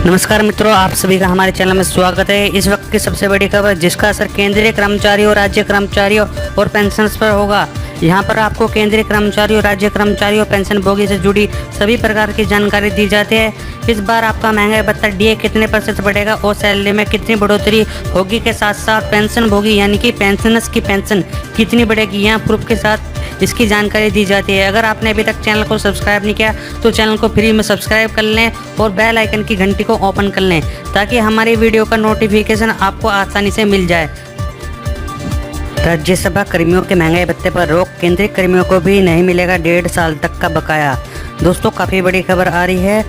नमस्कार मित्रों, आप सभी का हमारे चैनल में स्वागत है। इस वक्त की सबसे बड़ी खबर जिसका असर केंद्रीय कर्मचारियों, राज्य कर्मचारियों और पेंशनर्स पर होगा। यहाँ पर आपको केंद्रीय कर्मचारियों, राज्य कर्मचारियों, पेंशन भोगी से जुड़ी सभी प्रकार की जानकारी दी जाती है। इस बार आपका महंगाई भत्ता डीए कितने % बढ़ेगा और सैलरी में कितनी बढ़ोतरी होगी के साथ साथ पेंशन भोगी यानी कि पेंशनर्स की पेंशन कितनी बढ़ेगी, यहाँ प्रूफ के साथ इसकी जानकारी दी जाती है। अगर आपने अभी तक चैनल को सब्सक्राइब नहीं किया तो चैनल को फ्री में सब्सक्राइब कर लें और बेल आइकन की घंटी को ओपन कर लें ताकि हमारी वीडियो का नोटिफिकेशन आपको आसानी से मिल जाए। राज्यसभा कर्मियों के महंगाई भत्ते पर रोक, केंद्रीय कर्मियों को भी नहीं मिलेगा 1.5 साल तक का बकाया। दोस्तों, काफ़ी बड़ी खबर आ रही है।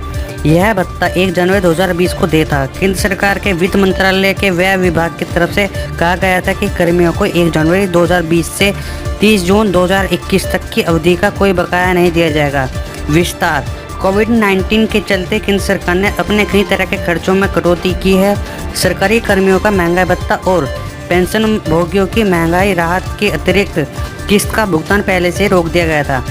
यह भत्ता 1 जनवरी 2020 को दे था। केंद्र सरकार के वित्त मंत्रालय के व्यय विभाग की तरफ से कहा गया था कि कर्मियों को 1 जनवरी 2020 से 30 जून 2021 तक की अवधि का कोई बकाया नहीं दिया जाएगा। विस्तार। कोविड-19 के चलते केंद्र सरकार ने अपने कई तरह के खर्चों में कटौती की है। सरकारी कर्मियों का महंगाई भत्ता और पेंशन भोगियों की महंगाई राहत की अतिरिक्त किस्त का भुगतान पहले से रोक दिया गया था।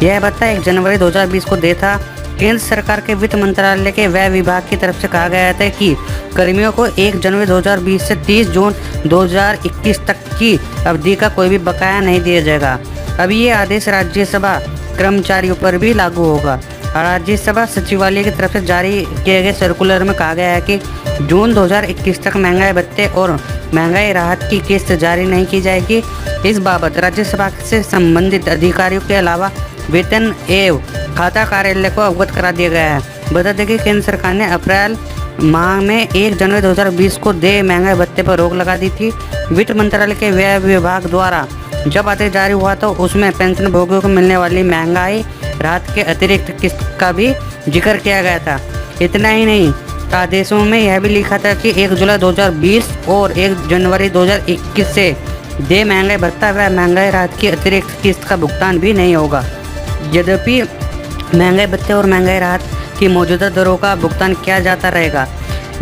यह भत्ता 1 जनवरी 2020 को दे था। केंद्र सरकार के वित्त मंत्रालय के व्यय विभाग की तरफ से कहा गया था कि कर्मियों को 1 जनवरी 2020 से 30 जून 2021 तक की अवधि का कोई भी बकाया नहीं दिया जाएगा। अब ये आदेश राज्यसभा कर्मचारियों पर भी लागू होगा। राज्यसभा सचिवालय की तरफ से जारी किए गए सर्कुलर में कहा गया है कि जून 2021 तक महंगाई भत्ते और महंगाई राहत की किस्त जारी नहीं की जाएगी। इस बाबत राज्यसभा से संबंधित अधिकारियों के अलावा वेतन एवं खाता कार्यालय को अवगत करा दिया गया है। बता दें कि केंद्र सरकार ने अप्रैल माह में 1 जनवरी 2020 को देय महंगाई भत्ते पर रोक लगा दी थी। वित्त मंत्रालय के व्यय विभाग द्वारा जब आदेश जारी हुआ तो उसमें पेंशन भोगियों को मिलने वाली महंगाई राहत के अतिरिक्त किस्त का भी जिक्र किया गया था। इतना ही नहीं, आदेशों में यह भी लिखा था कि 1 जुलाई 2020 और 1 जनवरी 2021 से देय महंगाई भत्ता व महंगाई राहत की अतिरिक्त किस्त का भुगतान भी नहीं होगा। यद्यपि महंगाई भत्ते और महंगाई राहत की मौजूदा दरों का भुगतान किया जाता रहेगा।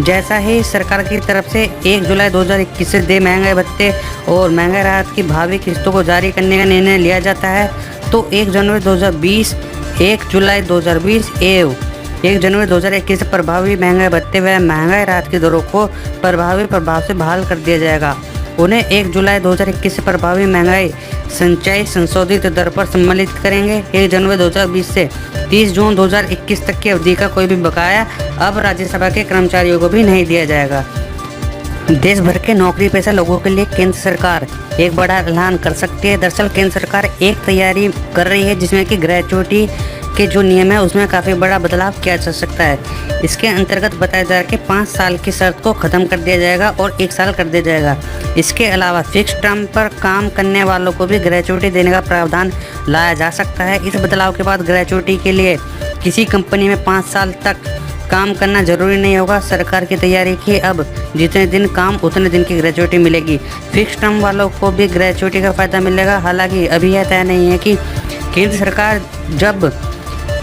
जैसा ही सरकार की तरफ से 1 जुलाई 2021 से देय महंगाई भत्ते और महंगाई राहत की भावी किस्तों को जारी करने का निर्णय लिया जाता है तो 1 जनवरी 2020, 1 जुलाई 2020 एवं 1 जनवरी 2021 से प्रभावी महंगाई भत्ते व महंगाई राहत की दरों को प्रभावी प्रभाव से बहाल कर दिया जाएगा। उन्हें 1 जुलाई 2021 से प्रभावी महंगाई संचयी संशोधित दर पर सम्मिलित करेंगे। 1 जनवरी 2020 से 30 जून 2021 तक की अवधि का कोई भी बकाया अब राज्यसभा के कर्मचारियों को भी नहीं दिया जाएगा। देश भर के नौकरी पेशा लोगों के लिए केंद्र सरकार एक बड़ा ऐलान कर सकती है। दरअसल केंद्र सरकार एक तैयारी कर रही है जिसमें कि ग्रेचुइटी के जो नियम है उसमें काफ़ी बड़ा बदलाव किया जा सकता है। इसके अंतर्गत बताया जा रहा है कि 5 साल की शर्त को ख़त्म कर दिया जाएगा और 1 साल कर दिया जाएगा। इसके अलावा फिक्स टर्म पर काम करने वालों को भी ग्रेचुइटी देने का प्रावधान लाया जा सकता है। इस बदलाव के बाद ग्रेचुइटी के लिए किसी कंपनी में 5 साल तक काम करना जरूरी नहीं होगा। सरकार की तैयारी की अब जितने दिन काम उतने दिन की ग्रेचुइटी मिलेगी। फिक्स टर्म वालों को भी ग्रेचुइटी का फ़ायदा मिलेगा। हालांकि अभी यह तय नहीं है कि केंद्र सरकार जब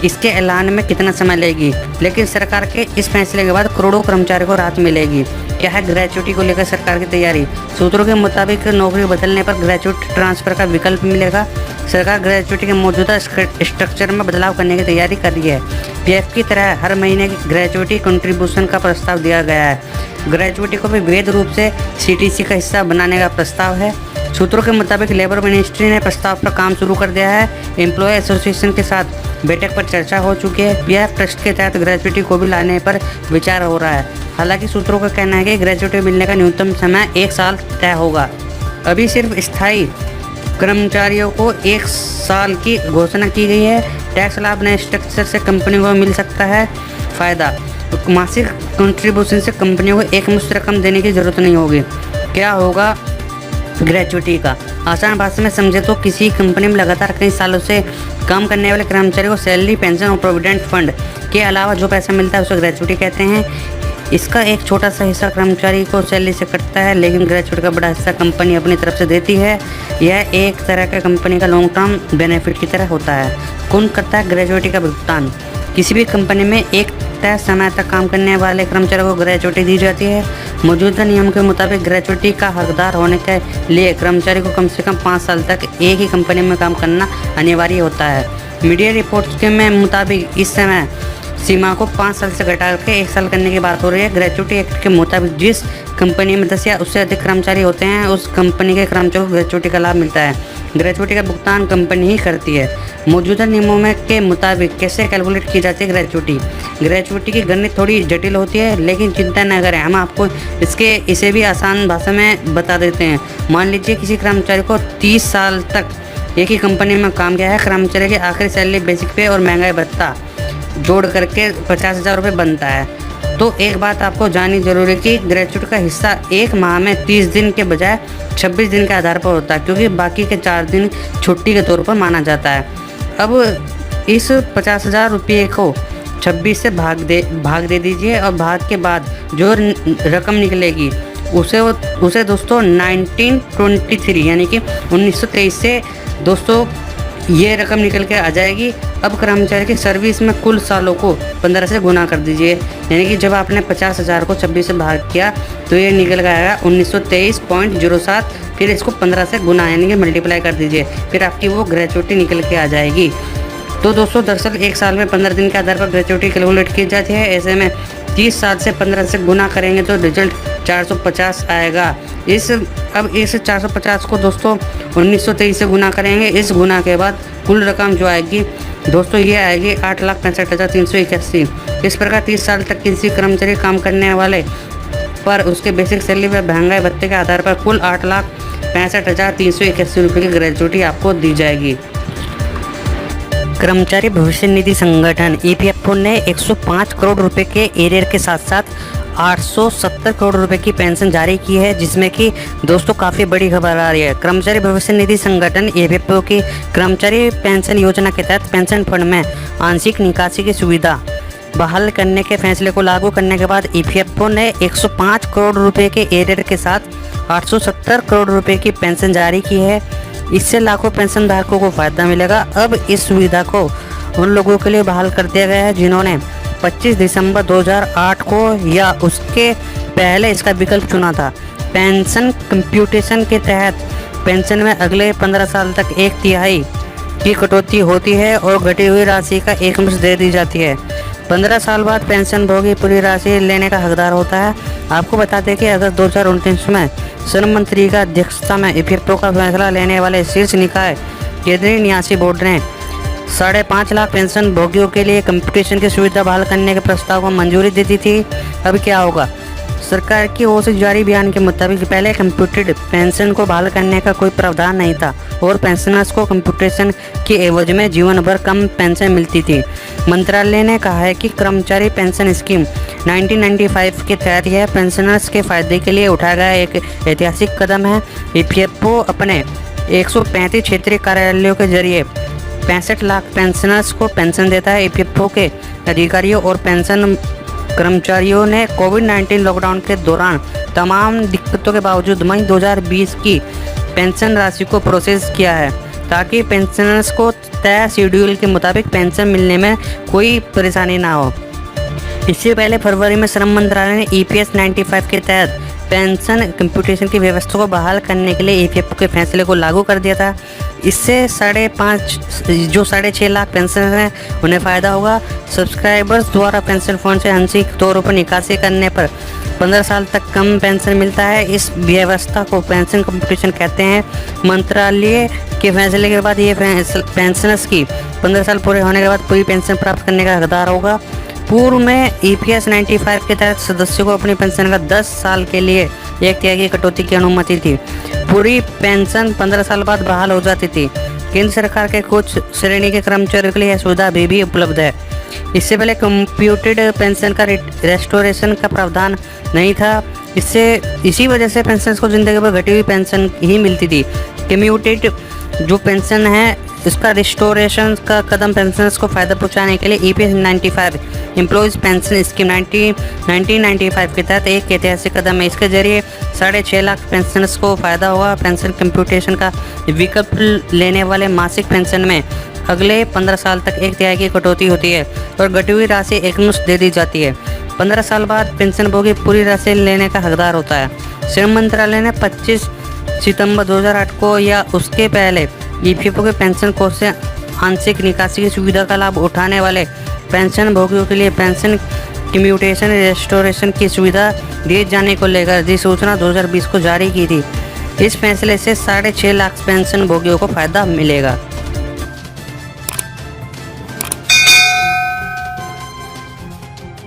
इसके ऐलान में कितना समय लेगी, लेकिन सरकार के इस फैसले के बाद करोड़ों कर्मचारियों को राहत मिलेगी। क्या है ग्रेचुइटी को लेकर सरकार की तैयारी? सूत्रों के मुताबिक नौकरी बदलने पर ग्रेचुइटी ट्रांसफ़र का विकल्प मिलेगा। सरकार ग्रेचुइटी के मौजूदा स्ट्रक्चर में बदलाव करने की तैयारी कर रही है। पीएफ की तरह हर महीने की ग्रेचुइटी कंट्रीब्यूशन का प्रस्ताव दिया गया है। ग्रेचुइटी को भी वैध रूप से सीटीसी का हिस्सा बनाने का प्रस्ताव है। सूत्रों के मुताबिक लेबर मिनिस्ट्री ने प्रस्ताव पर काम शुरू कर दिया है। एम्प्लॉय एसोसिएशन के साथ बैठक पर चर्चा हो चुकी है। पीएफ ट्रस्ट के तहत ग्रेचुइटी को भी लाने पर विचार हो रहा है। हालांकि सूत्रों का कहना है कि ग्रेचुइटी मिलने का न्यूनतम समय 1 साल तय होगा। अभी सिर्फ स्थायी कर्मचारियों को 1 साल की घोषणा की गई है। टैक्स लाभ नए स्ट्रक्चर से कंपनी को मिल सकता है। फ़ायदा, मासिक कंट्रीब्यूशन से कंपनियों को एकमुश्त रकम देने की ज़रूरत नहीं होगी। क्या होगा ग्रेचुइटी का? आसान भाषा में समझे तो किसी कंपनी में लगातार कई सालों से काम करने वाले कर्मचारी को सैलरी, पेंशन और प्रोविडेंट फंड के अलावा जो पैसा मिलता है उसे ग्रेचुइटी कहते हैं। इसका एक छोटा सा हिस्सा कर्मचारी को सैलरी से कटता है, लेकिन ग्रेचुइटी का बड़ा हिस्सा कंपनी अपनी तरफ से देती है। यह एक तरह का कंपनी का लॉन्ग टर्म बेनिफिट की तरह होता है। कौन करता है ग्रेचुइटी का भुगतान? किसी भी कंपनी में एक तय समय तक काम करने वाले कर्मचारियों को ग्रेचुइटी दी जाती है। मौजूदा नियम के मुताबिक ग्रेचुइटी का हकदार होने के लिए कर्मचारी को कम से कम 5 साल तक एक ही कंपनी में काम करना अनिवार्य होता है। मीडिया रिपोर्ट्स के मुताबिक इस समय सीमा को 5 साल से घटा के 1 साल करने की बात हो रही है। ग्रेचुटी एक्ट के मुताबिक जिस कंपनी में 10 या उससे अधिक कर्मचारी होते हैं उस कंपनी के कर्मचारियों को ग्रेचुटी का लाभ मिलता है। ग्रेचुटी का भुगतान कंपनी ही करती है। मौजूदा नियमों में के मुताबिक कैसे कैलकुलेट की जाती है ग्रेचुटी? ग्रेचुटी की गणित थोड़ी जटिल होती है, लेकिन चिंता न करें, हम आपको इसे भी आसान भाषा में बता देते हैं। मान लीजिए किसी कर्मचारी को 30 साल तक एक ही कंपनी में काम किया है। कर्मचारी की आखिरी सैलरी, बेसिक पे और महंगाई भत्ता जोड़ करके 50,000 रुपये बनता है। तो एक बात आपको जाननी जरूरी है कि ग्रेचुटी का हिस्सा एक माह में 30 दिन के बजाय 26 दिन के आधार पर होता है, क्योंकि बाकी के 4 दिन छुट्टी के तौर पर माना जाता है। अब इस 50,000 रुपये को 26 से भाग दे दीजिए और भाग के बाद जो रकम निकलेगी उसे दोस्तों 1923 यानी कि 1923 से दोस्तों ये रकम निकल के आ जाएगी। अब कर्मचारी की सर्विस में कुल सालों को 15 से गुना कर दीजिए, यानी कि जब आपने 50,000 को 26 से भाग किया तो ये निकल गया 1923.07। फिर इसको 15 से गुना यानी कि मल्टीप्लाई कर दीजिए, फिर आपकी वो ग्रेचुटी निकल के आ जाएगी। तो दोस्तों दरअसल 1 साल में 15 दिन के आधार पर ग्रेचुटी कैलकुलेट की जाती है। ऐसे में 30 साल से 15 से गुना करेंगे तो रिजल्ट 450 आएगा। इस 450 को दोस्तों 1923 से गुना करेंगे। इस गुना के बाद कुल रकम जो आएगी दोस्तों ये आएगी 8,65,381। इस प्रकार 30 साल तक किसी कर्मचारी काम करने वाले पर उसके बेसिक सैलरी व महंगाई भत्ते के आधार पर कुल 8,65,381 रुपये की ग्रेचुटी आपको दी जाएगी। कर्मचारी भविष्य निधि संगठन EPFO ने 105 करोड़ रुपए के एरियर के साथ साथ 870 करोड़ रुपए की पेंशन जारी की है, जिसमें कि दोस्तों काफ़ी बड़ी खबर आ रही है। कर्मचारी भविष्य निधि संगठन EPFO की कर्मचारी पेंशन योजना के तहत पेंशन फंड में आंशिक निकासी की सुविधा बहाल करने के फैसले को लागू करने के बाद EPFO ने 105 करोड़ रुपए के एरियर के साथ 870 करोड़ रुपए की पेंशन जारी की है। इससे लाखों पेंशन धारकों को फायदा मिलेगा। अब इस सुविधा को उन लोगों के लिए बहाल कर दिया गया है जिन्होंने 25 दिसंबर 2008 को या उसके पहले इसका विकल्प चुना था। पेंशन कंप्यूटेशन के तहत पेंशन में अगले 15 साल तक 1/3 की कटौती होती है और घटी हुई राशि का एकमुश्त दे दी जाती है। 15 साल बाद पेंशन भोगी पूरी राशि लेने का हकदार होता है। आपको बता दें कि अगस्त 2019 में श्रम मंत्री का अध्यक्षता में EPFO का फैसला लेने वाले शीर्ष निकाय केंद्रीय न्यासी बोर्ड ने 5.5 लाख पेंशन भोगियों के लिए कंप्यूटेशन की सुविधा बहाल करने के प्रस्ताव को मंजूरी दे दी थी। अब क्या होगा? सरकार की ओर से जारी बयान के मुताबिक पहले कंप्यूटेड पेंशन को बहाल करने का कोई प्रावधान नहीं था और पेंशनर्स को कंप्यूटेशन के एवज में जीवन भर कम पेंशन मिलती थी। मंत्रालय ने कहा है कि कर्मचारी पेंशन स्कीम 1995 के तहत यह पेंशनर्स के फायदे के लिए उठाया गया एक ऐतिहासिक कदम है। EPFO अपने 135 क्षेत्रीय कार्यालयों के जरिए 65 लाख पेंशनर्स को पेंशन देता है। EPFO के अधिकारियों और पेंशन कर्मचारियों ने कोविड-19 लॉकडाउन के दौरान तमाम दिक्कतों के बावजूद मई 2020 की पेंशन राशि को प्रोसेस किया है, ताकि पेंशनर्स को तय शेड्यूल के मुताबिक पेंशन मिलने में कोई परेशानी ना हो। इससे पहले फरवरी में श्रम मंत्रालय ने EPS 95 के तहत पेंशन कंप्यूटेशन की व्यवस्था को बहाल करने के लिए EPFO के फैसले को लागू कर दिया था। इससे 6.5 लाख पेंशनर हैं उन्हें फ़ायदा होगा। सब्सक्राइबर्स द्वारा पेंशन फंड से आंशिक तौर पर निकासी करने पर 15 साल तक कम पेंशन मिलता है। इस व्यवस्था को पेंशन कंप्यूटेशन कहते हैं। मंत्रालय के फैसले के बाद ये पेंशनर्स की 15 साल पूरे होने के बाद पूरी पेंशन प्राप्त करने का हकदार होगा। पूर्व में EPS 95 के तहत सदस्यों को अपनी पेंशन का 10 साल के लिए 1/3 की कटौती की अनुमति थी। पूरी पेंशन 15 साल बाद बहाल हो जाती थी। केंद्र सरकार के कुछ श्रेणी के कर्मचारियों के लिए यह सुविधा अभी भी उपलब्ध है। इससे पहले कंप्यूटेड पेंशन का रेस्टोरेशन का प्रावधान नहीं था। इसी वजह से पेंशनर्स को जिंदगी भर घटी हुई पेंशन ही मिलती थी। कम्यूटेड जो पेंशन है इसका रिस्टोरेशन का कदम पेंशनर्स को फ़ायदा पहुंचाने के लिए EPS 95 एम्प्लॉयज़ पेंशन स्कीम 1995 के तहत एक ऐतिहासिक कदम है। इसके जरिए 6.5 लाख पेंशनर्स को फ़ायदा हुआ। पेंशन कंप्यूटेशन का विकल्प लेने वाले मासिक पेंशन में अगले 15 साल तक 1/3 की कटौती होती है और घटी हुई राशि एकमुश्त दे दी जाती है। 15 साल बाद पेंशन भोगी पूरी राशि लेने का हकदार होता है। श्रम मंत्रालय ने 25 सितंबर 2008 को या उसके पहले EPFO के पेंशन कोष से आंशिक निकासी की सुविधा का लाभ उठाने वाले पेंशन भोगियों के लिए पेंशन कम्यूटेशन रेस्टोरेशन की सुविधा दिए जाने को लेकर अधिसूचना 2020 को जारी की थी। इस फैसले से 6.5 लाख पेंशन भोगियों को फायदा मिलेगा।